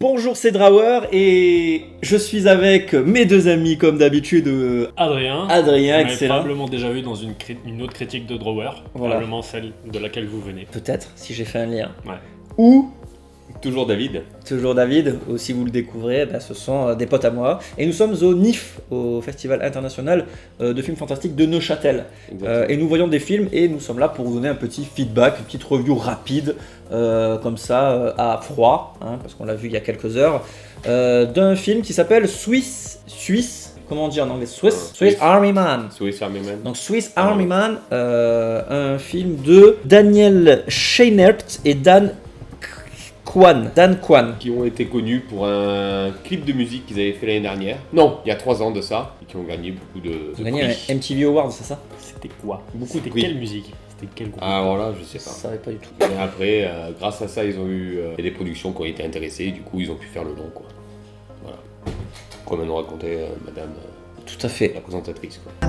Bonjour, c'est Drawer et je suis avec mes deux amis comme d'habitude. Adrien, Excellent. probablement déjà vu dans une autre critique de Drawer, Voilà. probablement celle de laquelle vous venez. Peut-être, si j'ai fait un lien. Ouais. Ou, Toujours David. toujours David, ou si vous le découvrez, ce sont des potes à moi. Et nous sommes au NIF, au Festival International de Films Fantastiques de Neuchâtel. Et nous voyons des films et nous sommes là pour vous donner un petit feedback, une petite review rapide, comme ça, à froid, hein, parce qu'on l'a vu il y a quelques heures, d'un film qui s'appelle Suisse, comment on dit en anglais, Swiss Army Man. Swiss Army Man. Donc Swiss Army Man, un film de Daniel Scheinert et Dan Kwan. Qui ont été connus pour un clip de musique qu'ils avaient fait l'année dernière. Non, il y a 3 ans de ça. Et qui ont gagné beaucoup de Ils ont gagné prix. un MTV Awards, c'est ça? C'était quoi? Beaucoup de C'était prix. quelle musique? C'était quel groupe? Alors là, je sais Je pas. savais pas du tout. Et après, grâce à ça, ils ont eu des productions qui ont été intéressées. Et du coup, ils ont pu faire le long, quoi. Voilà. Comme elle nous racontait madame Tout à fait. la présentatrice, quoi.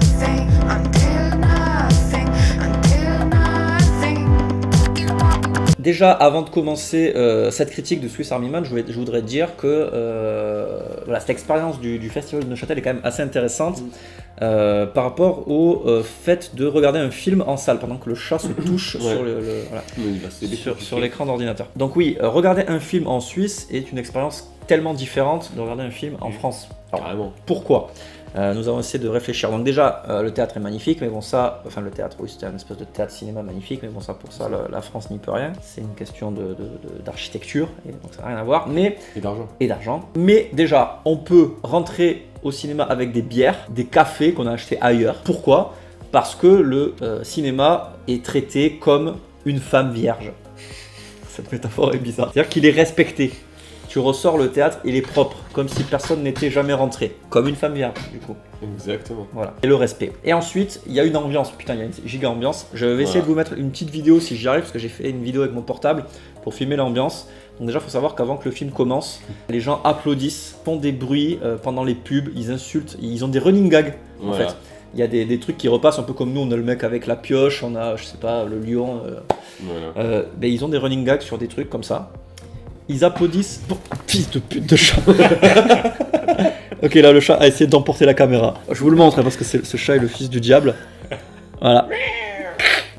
Déjà, avant de commencer cette critique de Swiss Army Man, je voudrais dire que voilà, cette expérience du Festival de Neuchâtel est quand même assez intéressante par rapport au fait de regarder un film en salle pendant que le chat se touche Ouais. sur, sur l'écran d'ordinateur. Donc oui, regarder un film en Suisse est une expérience tellement différente de regarder un film en France. Alors, Carrément. pourquoi nous avons essayé de réfléchir. Donc déjà, le théâtre est magnifique, mais bon ça, enfin le théâtre, oui c'était un espèce de théâtre-cinéma magnifique, mais bon ça pour ça la France n'y peut rien. C'est une question d'architecture, et donc ça n'a rien à voir, mais Et d'argent. Mais déjà, on peut rentrer au cinéma avec des bières, des cafés qu'on a achetés ailleurs. Pourquoi ? Parce que le cinéma est traité comme une femme vierge. Cette métaphore est bizarre. C'est-à-dire qu'il est respecté. Tu ressors le théâtre, il est propre, comme si personne n'était jamais rentré. Comme une femme vierge, du coup. Exactement. Voilà. Et le respect. Et ensuite, il y a une ambiance. Putain, il y a une giga ambiance. Je vais essayer de vous mettre une petite vidéo si j'y arrive, parce que j'ai fait une vidéo avec mon portable pour filmer l'ambiance. Donc déjà, il faut savoir qu'avant que le film commence, les gens applaudissent, font des bruits pendant les pubs, ils insultent, ils ont des running gags, en Voilà. fait. Il y a des trucs qui repassent un peu comme nous, on a le mec avec la pioche, on a, je sais pas, le lion. Voilà. Ben, ils ont des running gags sur des trucs comme ça. Ils applaudissent. Oh, fils de pute de chat. Ok, là le chat a essayé d'emporter la caméra. Je vous le montre hein, parce que ce chat est le fils du diable. Voilà.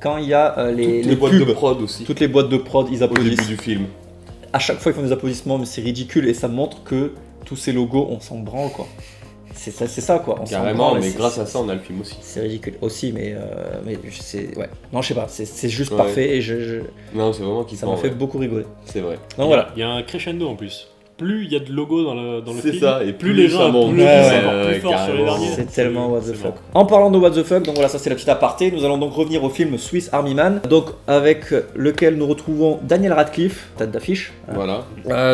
Quand il y a les boîtes pubs, de prod aussi. toutes les boîtes de prod, ils Au début applaudissent. du film. À chaque fois, ils font des applaudissements, mais c'est ridicule et ça montre que tous ces logos, on s'en branle quoi. C'est ça quoi. On s'en Carrément, branle, mais c'est- grâce à ça, on a le film aussi. C'est ridicule aussi, mais c'est ouais. Non, je sais pas. C'est juste Ouais. parfait et Non, c'est vraiment ça kiffant. m'a fait ouais. beaucoup rigoler. C'est vrai. Donc voilà. Il y a un crescendo en plus. Plus il y a de logos dans le C'est film, ça, et plus plus les gens ça monte. applaudissent Ouais, encore ouais, plus fort sur les carrément. derniers. C'est tellement what the c'est fuck. marrant. En parlant de what the fuck, donc voilà, ça c'est la petite aparté. Nous allons donc revenir au film Swiss Army Man, donc avec lequel nous retrouvons Daniel Radcliffe, tête d'affiche. Voilà.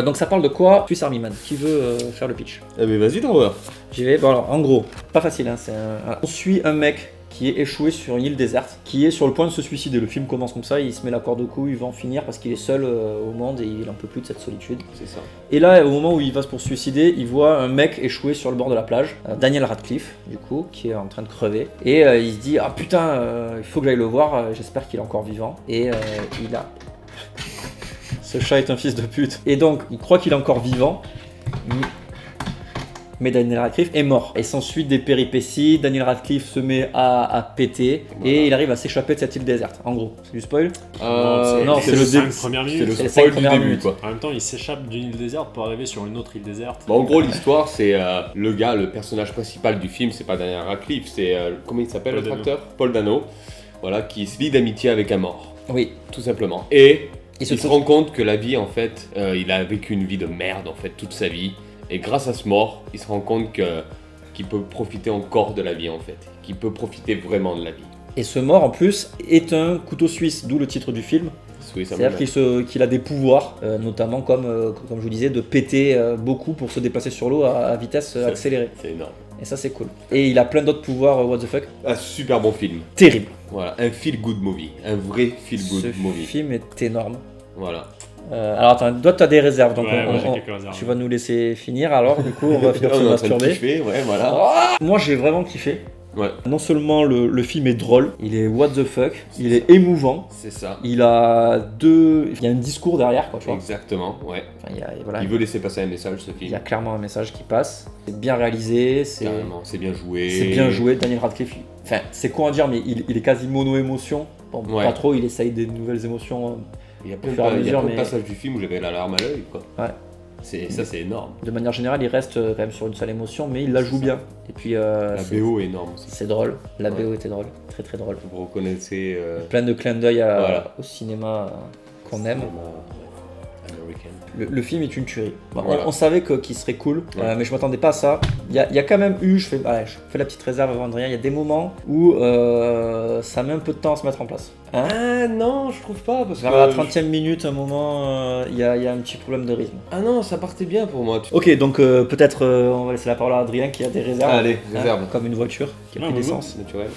Donc ça parle de quoi Swiss Army Man. Qui veut faire le pitch? Eh mais vas-y, Drawer. J'y vais. Bon alors, en gros, pas facile. Hein, voilà. On suit un mec qui est échoué sur une île déserte, qui est sur le point de se suicider. Le film commence comme ça, il se met la corde au cou, il va en finir parce qu'il est seul au monde et il en peut plus de cette solitude. C'est ça. Et là, au moment où il va se pour se suicider, il voit un mec échoué sur le bord de la plage, Daniel Radcliffe, du coup, qui est en train de crever. Et il se dit, ah putain, il faut que j'aille le voir, j'espère qu'il est encore vivant. Et il a... Ce chat est un fils de pute. Et donc, il croit qu'il est encore vivant, mais Daniel Radcliffe est mort. Et s'ensuit des péripéties, Daniel Radcliffe se met à péter, Voilà. et il arrive à s'échapper de cette île déserte. En gros, c'est du spoil? Non, c'est c'est le le cinq début. premières C'est minutes. le C'est les spoil 5 du premières début, minutes. quoi. En même temps, il s'échappe d'une île déserte pour arriver sur une autre île déserte. Bah, en gros, l'histoire, c'est le gars, le personnage principal du film, c'est pas Daniel Radcliffe, c'est comment il s'appelle Paul l'autre Dano. acteur Paul Dano, voilà, qui se lie d'amitié avec un mort, Oui. tout simplement. Et Il il se rend compte que la vie, en fait, il a vécu une vie de merde, en fait, toute sa vie. Et grâce à ce mort, il se rend compte qu'il peut profiter encore de la vie, en fait, qu'il peut profiter vraiment de la vie. Et ce mort, en plus, est un couteau suisse, d'où le titre du film. Oui, ça C'est-à-dire qu'il a des pouvoirs, notamment comme je vous disais, de péter beaucoup pour se déplacer sur l'eau à vitesse Ça, accélérée. C'est énorme. Et ça, c'est cool. Et il a plein d'autres pouvoirs, what the fuck, Un super bon film. terrible. Voilà, un feel-good movie. Un vrai feel-good Ce movie. film est énorme. Voilà. Alors attends, toi, tu as des réserves, donc Ouais, j'ai quelques réserves. tu vas nous laisser finir. Alors, du coup, on va finir On se est en train de masturber. kiffer, ouais, voilà. Moi, j'ai vraiment kiffé. Ouais, Non seulement le film est drôle, il est what the fuck, il est émouvant, c'est ça. il y a un discours derrière, quoi, tu vois. Exactement, ouais. Enfin, voilà, Il veut laisser passer un message, ce il y film. a clairement un message qui passe, c'est bien réalisé, Carrément, c'est bien joué. c'est bien joué, Daniel Radcliffe. Enfin, c'est con à dire, mais il est quasi mono-émotion. Bon, Ouais. pas trop, il essaye des nouvelles émotions. Il y a Au plein fur et à de mesure, mais- passages du film où j'avais la larme à l'œil, quoi. Ouais. Ça, c'est énorme. De manière générale, il reste quand même sur une seule émotion, mais il la joue bien. Et puis, La c'est- BO est énorme aussi. c'est drôle. La Ouais. BO était drôle, très très drôle. Vous reconnaissez. Plein de clins d'œil Voilà. au cinéma qu'on aime. Américain. Le film est une tuerie. Bon, Voilà. on savait qu'il serait cool, Ouais. mais je m'attendais pas à ça. Il y a quand même eu, je fais la petite réserve avant de rien, il y a des moments où ça met un peu de temps à se mettre en place. Hein. Ah non, je trouve pas, parce Vers que. la 30e minute, un moment, il y a un petit problème de rythme. Ah non, ça partait bien pour moi. Ok, donc peut-être on va laisser la parole à Adrien qui a des réserves. Allez, réserve. Comme une voiture qui a Ouais, pris ouais, d'essence. Naturel.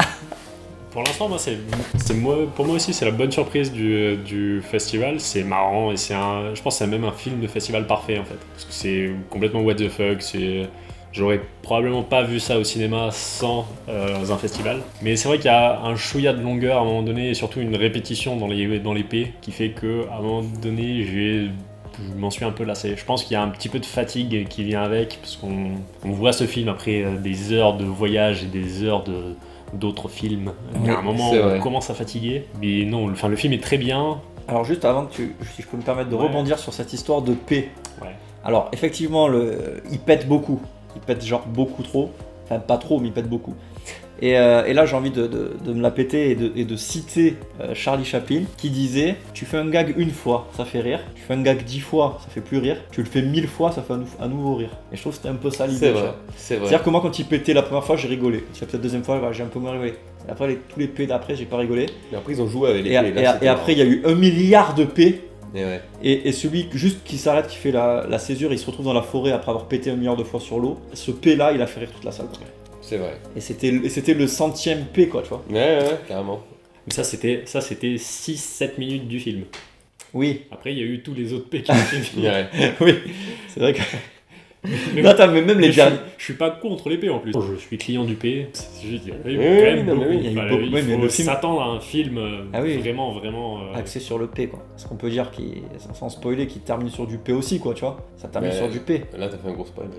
Pour l'instant, moi, pour moi aussi, c'est la bonne surprise du festival. C'est marrant et je pense que c'est même un film de festival parfait en fait. Parce que c'est complètement what the fuck. J'aurais probablement pas vu ça au cinéma sans un festival. Mais c'est vrai qu'il y a un chouïa de longueur à un moment donné et surtout une répétition dans l'épée qui fait que à un moment donné, je m'en suis un peu lassé. Je pense qu'il y a un petit peu de fatigue qui vient avec parce qu'on voit ce film après des heures de voyage et des heures d'autres films. Oui, À un moment, c'est vrai. on commence à fatiguer. Mais non, le film est très bien. Alors juste avant que si je peux me permettre de Ouais. rebondir sur cette histoire de paix. Ouais. Alors effectivement, il pète beaucoup. Il pète genre beaucoup trop. Enfin pas trop, mais il pète beaucoup. Et là j'ai envie de me la péter et de citer Charlie Chaplin qui disait « Tu fais un gag une fois, ça fait rire. Tu fais un gag 10 fois, ça fait plus rire. Tu le fais 1000 fois, ça fait un nouveau rire. » Et je trouve que c'était un peu ça l'idée. C'est tu vrai, vois. c'est vrai. C'est-à-dire que moi quand il pétait la première fois, j'ai rigolé. Si peut-être la deuxième fois, j'ai un peu moins rigolé. Et après tous les P d'après, j'ai pas rigolé. Et après, ils ont joué avec les Et, clés, et- là, c'était et après il y a eu 1 milliard de P. marrant. Et ouais. Et celui juste qui s'arrête, qui fait la césure, il se retrouve dans la forêt après avoir pété 1 milliard de fois sur l'eau. Ce P là, il a fait rire toute la salle. Quoi. C'est vrai. Et c'était le 100e P, quoi, tu vois. Ouais, carrément. Mais ça, c'était 6-7 minutes du film. Oui, Après, il y a eu tous les autres P qui ont suivi. Ouais. oui, c'est vrai que. Mais- Là, t'as même les Mais derniers. je suis pas contre les P en plus. Je suis client du P. C'est juste, il y a eu Oui, quand même non, mais beaucoup. oui, il y a eu Enfin, beaucoup, oui, mais faut le film- s'attendre à un film Ah oui. vraiment. Axé sur le P, quoi. Est-ce qu'on peut dire sans spoiler, qu'il termine sur du P aussi, quoi, tu vois. Ça termine Ouais. sur du P. Là, t'as fait un gros spoilage.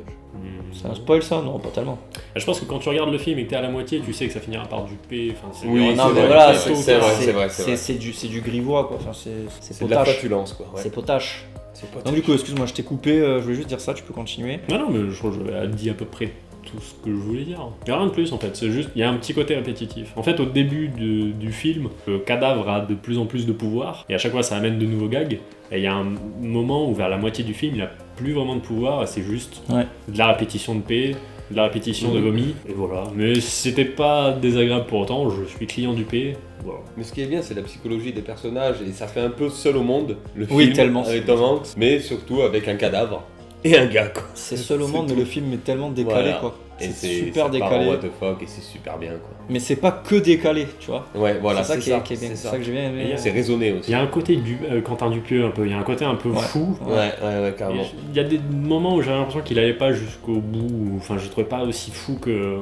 C'est un spoil, ça? Non, pas tellement. Je pense que quand tu regardes le film et que t'es à la moitié, tu sais que ça finira par du P. Enfin, c'est Oui, il y aura c'est Non, toujours mais vrai, voilà, un c'est tôt ou vrai, c'est tard. vrai, c'est vrai, c'est vrai. c'est du grivois, quoi. Enfin, c'est C'est de la potache. fatulence, quoi. Ouais. C'est potache. C'est pas Donc, du coup, excuse-moi, je t'ai coupé. Je voulais juste dire ça, tu peux continuer. Non, mais je crois que j'avais dit à peu près tout ce que je voulais dire. Il n'y a rien de plus en fait, c'est juste, il y a un petit côté répétitif. En fait, au début du film, le cadavre a de plus en plus de pouvoir, et à chaque fois ça amène de nouveaux gags, et il y a un moment où vers la moitié du film, il n'a plus vraiment de pouvoir, et c'est juste Ouais. de la répétition de P, de la répétition de vomi, et voilà. Mais c'était pas désagréable pour autant, je suis client du P, voilà. Mais ce qui est bien, c'est la psychologie des personnages, et ça fait un peu seul au monde, le Oui, film, tellement. avec Tom Hanks, mais surtout avec un cadavre et un gars, quoi. C'est seul au C'est monde, mais tout. le film est tellement décalé, Voilà. quoi. Et C'est super ça part en décalé. what the fuck, et c'est super bien, quoi. Mais c'est pas que décalé, tu vois. Ouais, voilà, c'est ça, c'est ça, qui est bien. c'est C'est ça que j'ai bien aimé. C'est raisonné Il aussi. y a un côté du Quentin Dupieux un peu, il y a un côté un peu Ouais. fou. Ouais, carrément. Et il y a des moments où j'avais l'impression qu'il allait pas jusqu'au bout, enfin je trouvais pas aussi fou que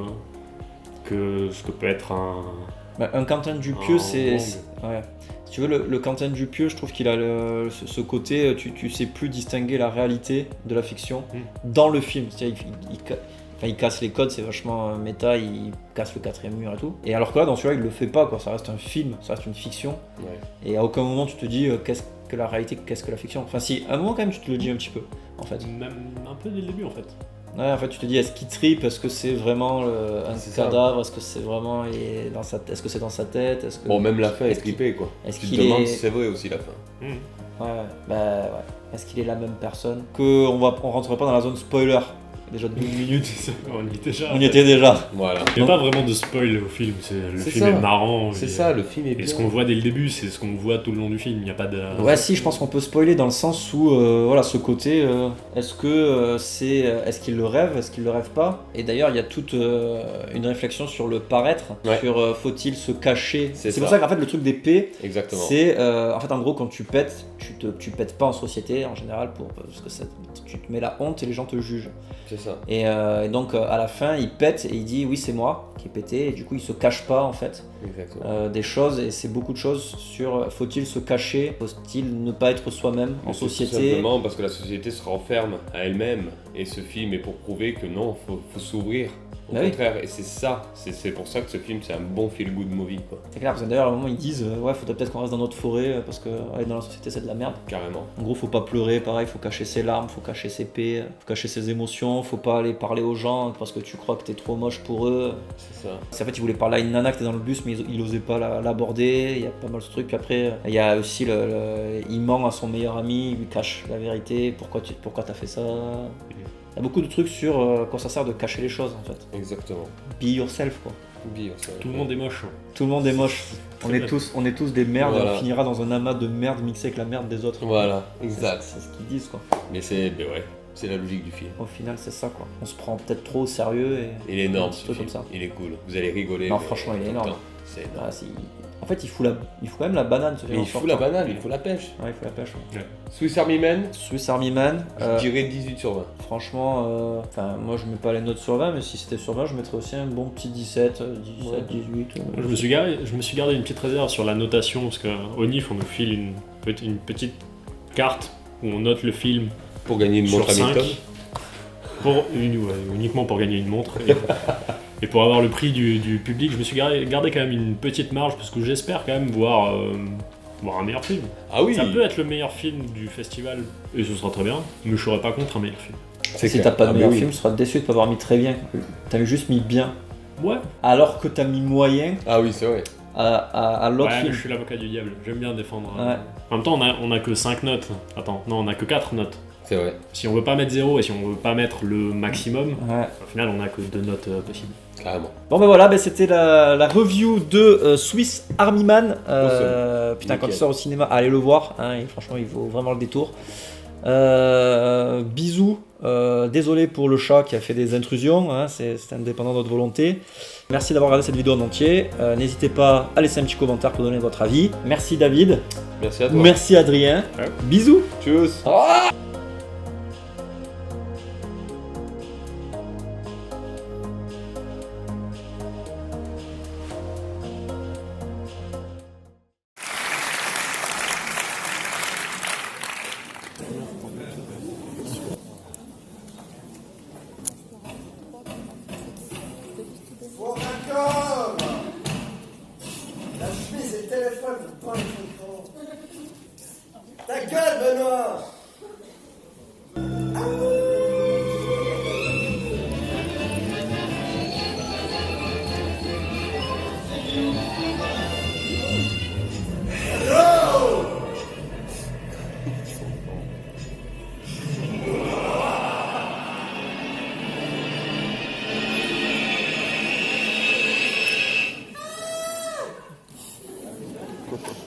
ce que peut être un... Bah, un Quentin Dupieux, Un c'est. Wong. Ouais. Si tu veux, le Quentin Dupieux, je trouve qu'il a ce côté, tu sais plus distinguer la réalité de la fiction dans le film. C'est-à-dire, il casse les codes, c'est vachement méta, il casse le quatrième mur et tout. Et alors que là, dans celui-là, il le fait pas, quoi. Ça reste un film, ça reste une fiction. Ouais. Et à aucun moment, tu te dis qu'est-ce que la réalité, qu'est-ce que la fiction. Enfin, si, à un moment, quand même, tu te le dis un petit peu, en fait. Même un peu dès le début en fait. Ouais, en fait, tu te dis, est-ce qu'il tripe? Est-ce que c'est vraiment un C'est ça. cadavre? Est-ce que c'est vraiment dans sa tête? Est-ce que c'est dans sa tête? Est-ce que... Bon, même la fin est Est-ce qu'il- clippée, quoi. est-ce Tu qu'il te demandes est- si c'est vrai aussi, la fin. Hmm. Ouais, bah ouais. Est-ce qu'il est la même personne? On rentrerait pas dans la zone spoiler. Déjà de 12 minutes. On y était déjà. On y était déjà. Voilà. Il n'y a pas vraiment de spoil au film, le C'est film ça. est marrant. C'est et- ça, le film est Et bien. ce qu'on voit dès le début, c'est ce qu'on voit tout le long du film, il n'y a pas de... Ouais, si, je pense qu'on peut spoiler dans le sens où, voilà, ce côté, est-ce qu'il le rêve, est-ce qu'il le rêve pas? Et d'ailleurs, il y a toute une réflexion sur le paraître, Ouais. sur faut-il se cacher. C'est C'est pour ça. ça qu'en fait, le truc des P, Exactement. c'est, en fait, en gros, quand tu pètes, tu pètes pas en société en général parce que tu te mets la honte et les gens te jugent. C'est ça. Et donc à la fin il pète et il dit oui c'est moi qui ai pété et du coup il se cache pas en fait des choses et c'est beaucoup de choses sur faut-il se cacher, faut-il ne pas être soi-même en société. Tout simplement parce que la société se renferme à elle-même et ce film est pour prouver que non, faut s'ouvrir. Au contraire, et c'est ça, c'est pour ça que ce film c'est un bon feel-good movie quoi. C'est clair, parce que d'ailleurs à un moment ils disent ouais faudrait peut-être qu'on reste dans notre forêt parce que aller dans la société c'est de la merde. Carrément. En gros faut pas pleurer, pareil, faut cacher ses larmes, faut cacher ses paix, faut cacher ses émotions, faut pas aller parler aux gens parce que tu crois que t'es trop moche pour eux. C'est ça. En fait il voulait parler à une nana qui était dans le bus mais il osait pas l'aborder, il y a pas mal de trucs, puis après il y a aussi il ment à son meilleur ami, il lui cache la vérité, pourquoi t'as fait ça. Il y a beaucoup de trucs sur quand ça sert de cacher les choses en fait. Exactement. Be yourself quoi. Tout le monde est moche. Tout le monde est moche. On est tous des merdes Voilà. et on finira dans un amas de merde mixé avec la merde des autres. Voilà, exact. C'est ce qu'ils disent quoi. Mais c'est la logique du film. Au final c'est ça quoi. On se prend peut-être trop au sérieux et. Il est énorme un petit ce peu film. comme ça. Il est cool. Vous allez rigoler. Non mais franchement il est tout le énorme. temps. C'est énorme. Ah, en fait il fout quand même la banane ce Mais film. il fout la banane, il fout la pêche. Ouais il fout la pêche. Ouais. Swiss Army Man, Swiss Army Man. je dirais 18 sur 20. Franchement, moi je mets pas les notes sur 20 mais si c'était sur 20 je mettrais aussi un bon petit 17, 18. Je me suis gardé une petite réserve sur la notation parce qu'au NIF on nous file une petite carte où on note le film Pour gagner une sur montre 5 Hamilton. uniquement pour gagner une montre et pour avoir le prix du public. Je me suis gardé quand même une petite marge parce que j'espère quand même voir un meilleur film. Ah oui. Ça peut être le meilleur film du festival et ce sera très bien, mais je serais pas contre un meilleur film. C'est Si clair. t'as pas de mais meilleur oui. film, tu seras déçu de pas avoir mis très bien. T'as juste mis bien. Ouais. Alors que t'as mis moyen Ah oui, c'est vrai. à l'autre Ouais, film. je suis l'avocat du diable. J'aime bien défendre. Ouais. En même temps, on a que 5 notes. Attends, non, on a que 4 notes. C'est vrai. Si on veut pas mettre 0 et si on veut pas mettre le maximum, Ouais. au final, on a que 2 notes possibles. Carrément. Bon ben voilà, c'était la review de Swiss Army Man. Putain, quand Nickel. il sort au cinéma, allez le voir. Hein, et franchement, il vaut vraiment le détour. Bisous. Désolé pour le chat qui a fait des intrusions. Hein, c'est indépendant de notre volonté. Merci d'avoir regardé cette vidéo en entier. N'hésitez pas à laisser un petit commentaire pour donner votre avis. Merci David. Merci à toi. Merci Adrien. Ouais. Bisous. Tchuss. Bon, d'accord. La chemise et le téléphone, vous parlez trop. Ta gueule, Benoît. Coco.